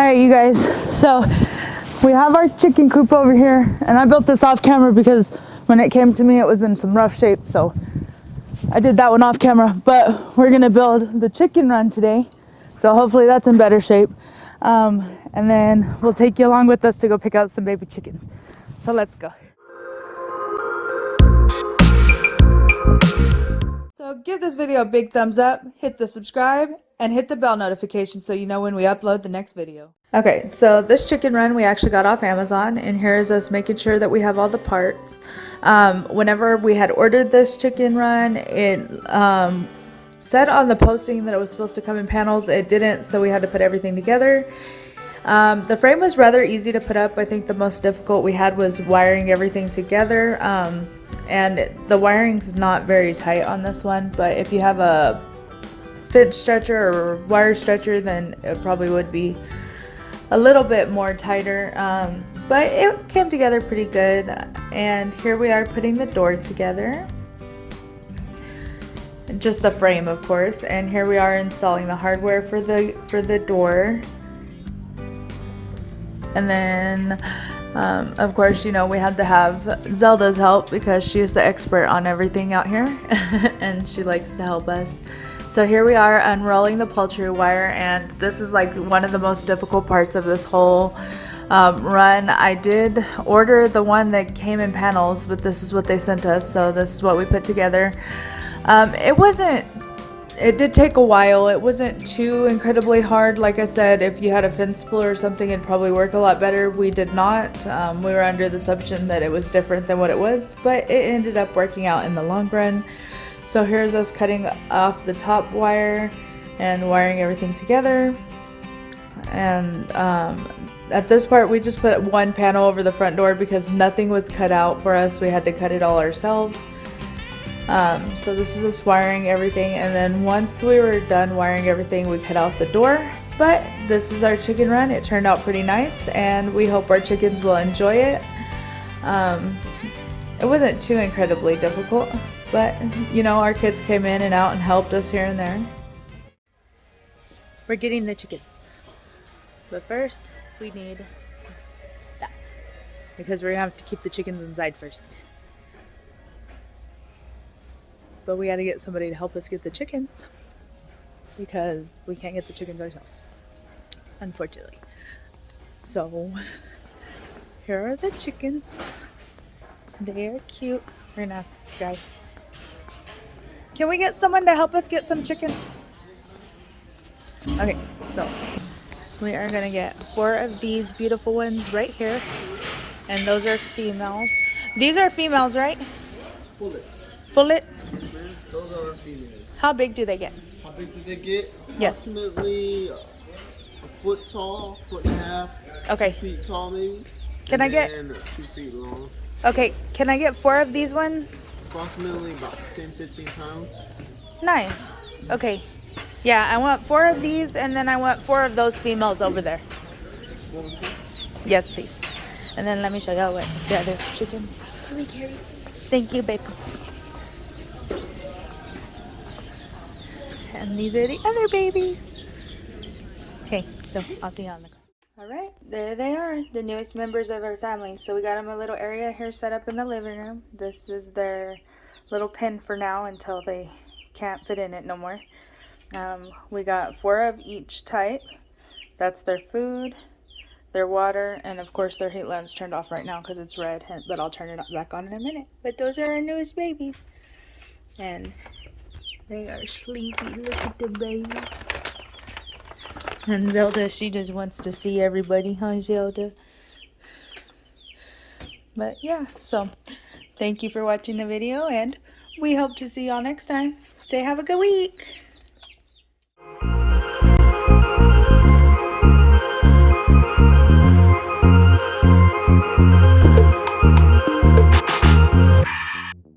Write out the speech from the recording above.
Alright, you guys, so we have our chicken coop over here, and I built this off camera because when it came to me it was in some rough shape, so I did that one off camera. But we're gonna build the chicken run today, so hopefully that's in better shape, and then we'll take you along with us to go pick out some baby chickens. So let's go. So give this video a big thumbs up, hit the subscribe, and hit the bell notification so you know when we upload the next video. Okay, so this chicken run we actually got off Amazon, and here's us making sure that we have all the parts. Whenever we had ordered this chicken run, it said on the posting that it was supposed to come in panels. It didn't, so we had to put everything together. The frame was rather easy to put up. I think the most difficult we had was wiring everything together. And the wiring's not very tight on this one, but if you have a fit stretcher or wire stretcher, then it probably would be a little bit more tighter, but it came together pretty good. And here we are putting the door together, just the frame of course, and here we are installing the hardware for the door. And then of course, you know, we had to have Zelda's help because she's the expert on everything out here and she likes to help us. So here we are unrolling the poultry wire, and this is like one of the most difficult parts of this whole run. I did order the one that came in panels, but this is what they sent us, so this is what we put together. It did take a while. It wasn't too incredibly hard. Like I said, if you had a fin spool or something, it'd probably work a lot better. We did not. We were under the assumption that it was different than what it was, but it ended up working out in the long run. So here's us cutting off the top wire and wiring everything together. And at this part, we just put one panel over the front door because nothing was cut out for us. We had to cut it all ourselves. So this is us wiring everything, and then once we were done wiring everything, we cut out the door. But this is our chicken run. It turned out pretty nice, and we hope our chickens will enjoy it. It wasn't too incredibly difficult, but you know, our kids came in and out and helped us here and there. We're getting the chickens, but first we need that because we're gonna have to keep the chickens inside first. But we gotta get somebody to help us get the chickens because we can't get the chickens ourselves, unfortunately. So here are the chickens. They are cute. We're gonna ask this guy. Can we get someone to help us get some chicken? Okay, so we are gonna get 4 of these beautiful ones right here, and those are females. These are females, right? Bullets. Bullet? Yes, ma'am. Those are females. How big do they get? How big do they get? Yes. Approximately a foot tall, foot and a half. Okay. 2 feet tall, maybe. Can I get? And 2 feet long. Okay, can I get 4 of these ones? Approximately about 10-15 pounds. Nice. Okay. Yeah, I want 4 of these, and then I want 4 of those females over there. Yes, please. And then let me show y'all what the other chickens. Can we carry some? Thank you, babe. And these are the other babies. Okay, so I'll see you on the car. All right, there they are, the newest members of our family. So we got them a little area here set up in the living room. This is their little pen for now until they can't fit in it no more. We got 4 of each type. That's their food, their water, and of course their heat lamp's turned off right now because it's red, but I'll turn it back on in a minute. But those are our newest babies. And they are sleepy. Look at the baby. And Zelda, she just wants to see everybody. Huh, Zelda? But yeah, so thank you for watching the video, and we hope to see y'all next time. Say have a good week.